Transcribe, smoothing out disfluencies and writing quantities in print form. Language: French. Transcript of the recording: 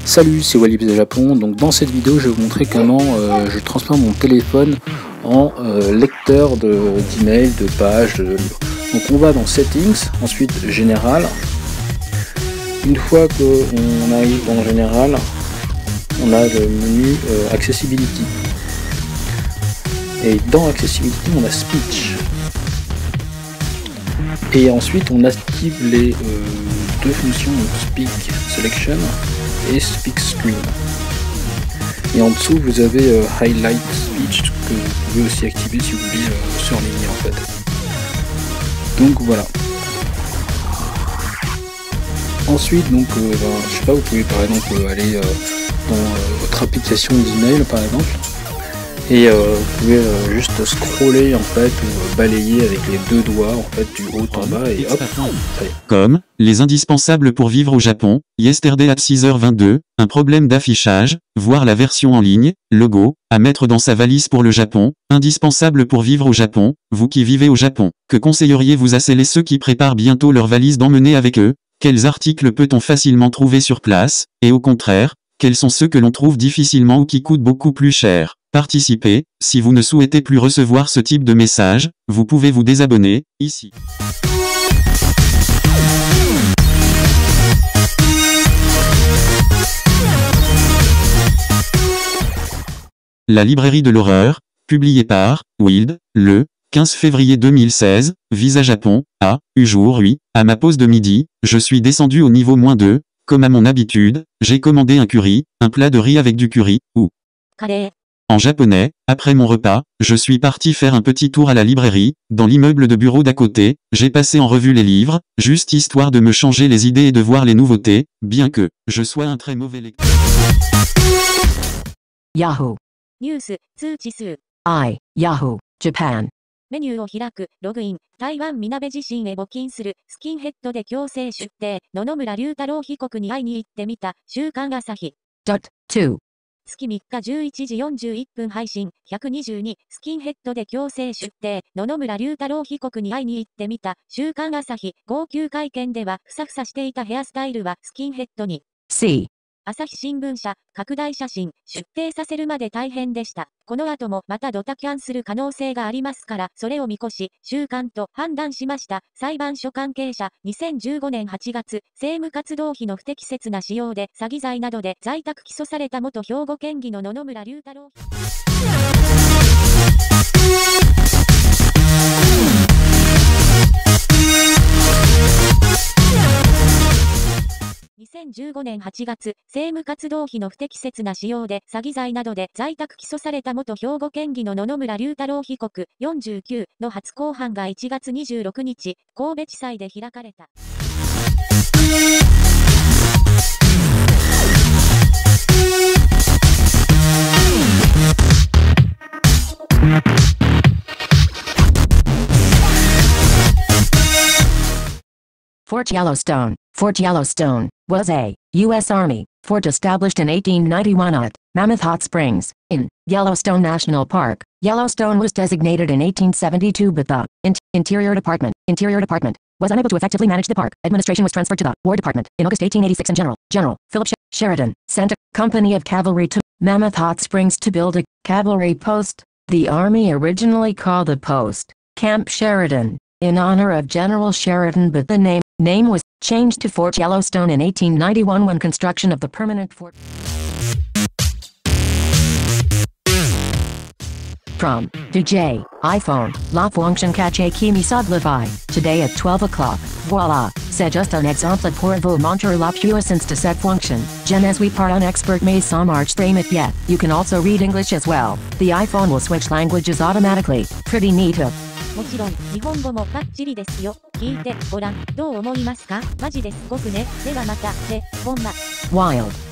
Salut, c'est Walib de Japon. Donc dans cette vidéo, je vais vous montrer comment je transforme mon téléphone en lecteur d'emails, de pages. Donc on va dans Settings, ensuite Général. Une fois qu'on arrive dans Général, on a le menu Accessibility. Et dans Accessibility, on a Speech. Et ensuite, on active les deux fonctions, donc Speak Selection et Speak Screen. Et en dessous, vous avez Highlight Speech que vous pouvez aussi activer si vous voulez surligner en fait. Donc voilà. Ensuite, donc, je sais pas, vous pouvez par exemple aller dans votre application d'email par exemple. Et vous pouvez juste scroller en fait ou balayer avec les deux doigts en fait du haut en bas et hop, ça y est. Comme les indispensables pour vivre au Japon, Yesterday at 6h22, un problème d'affichage, voir la version en ligne, logo, à mettre dans sa valise pour le Japon, indispensable pour vivre au Japon, vous qui vivez au Japon, que conseilleriez-vous à celles et ceux qui préparent bientôt leur valise d'emmener avec eux? Quels articles peut-on facilement trouver sur place, et au contraire, quels sont ceux que l'on trouve difficilement ou qui coûtent beaucoup plus cher? Participez, si vous ne souhaitez plus recevoir ce type de message, vous pouvez vous désabonner, ici. La librairie de l'horreur, publiée par Wild, le 15 février 2016, Visa Japon, jour 8, à ma pause de midi, je suis descendu au niveau -2, comme à mon habitude, j'ai commandé un curry, un plat de riz avec du curry, ou curry. En japonais, après mon repas, je suis parti faire un petit tour à la librairie, dans l'immeuble de bureau d'à côté, j'ai passé en revue les livres, juste histoire de me changer les idées et de voir les nouveautés, bien que je sois un très mauvais lecteur. Yahoo! News, 通知数 Yahoo! Japan メニューを開く、ログイン、台湾みなべ地震へ募金する、スキンヘッドで強制出廷、野々村龍太郎被告に会いに行ってみた、週刊朝日。2月3日11時41分配信、122、スキンヘッドで強制出廷、野々村龍太郎被告に会いに行ってみた、週刊朝日、号泣会見では、ふさふさしていたヘアスタイルはスキンヘッドに。朝日新聞社、拡大写真、出廷させるまで大変でした。この後もまたドタキャンする可能性がありますから、それを見越し、週刊と判断しました。裁判所関係者、2015年8月、政務活動費の不適切な使用で、詐欺罪などで在宅起訴された元兵庫県議の野々村龍太郎。2015年8月、政務活動費の不適切な使用で詐欺罪などで在宅起訴された元兵庫県議の野々村龍太郎被告49の初公判が1月26日、神戸地裁で開かれた。Fort Yellowstone. Fort Yellowstone was a U.S. Army fort established in 1891 at Mammoth Hot Springs, in Yellowstone National Park. Yellowstone was designated in 1872, but the Interior Department was unable to effectively manage the park. Administration was transferred to the War Department. In August 1886, and General Philip Sheridan sent a company of cavalry to Mammoth Hot Springs to build a cavalry post. The Army originally called the post Camp Sheridan, in honor of General Sheridan, but the name was changed to Fort Yellowstone in 1891 when construction of the permanent fort. From DJ, iPhone, la fonction cache qui me signifie, today at 12 o'clock, voila, c'est juste un exemple pour vous montrer la puissance de cette fonction. Je ne suis pas un expert mais ça marche très bien. You can also read English as well. The iPhone will switch languages automatically. Pretty neat. もちろん、日本語もバッチリですよ。聞いてごらん。どう思いますか？マジですごくね。ではまた、ほんま。Wild.